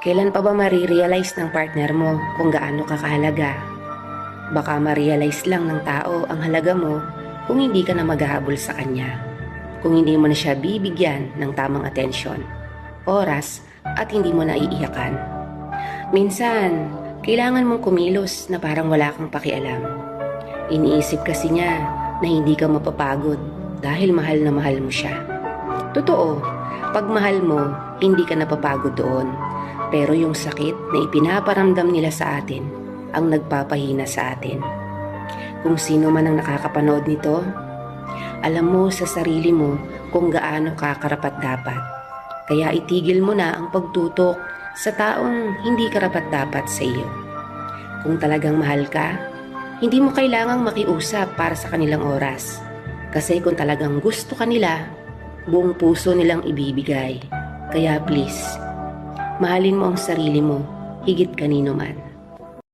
Kailan pa ba marirealize ng partner mo kung gaano ka kahalaga? Baka ma-realize lang ng tao ang halaga mo kung hindi ka na maghahabol sa kanya. Kung hindi mo na siya bibigyan ng tamang atensyon, oras, at hindi mo na iiyakan. Minsan, kailangan mong kumilos na parang wala kang pakialam. Iniisip kasi niya na hindi ka mapapagod dahil mahal na mahal mo siya. Totoo, pag mahal mo, hindi ka napapagod doon. Pero yung sakit na ipinaparamdam nila sa atin ang nagpapahina sa atin. Kung sino man ang nakakapanood nito, alam mo sa sarili mo kung gaano ka karapat-dapat. Kaya itigil mo na ang pagtutok sa taong hindi karapat-dapat sa iyo. Kung talagang mahal ka, hindi mo kailangang makiusap para sa kanilang oras. Kasi kung talagang gusto ka nila, buong puso nilang ibibigay. Kaya please, mahalin mo ang sarili mo higit kanino man.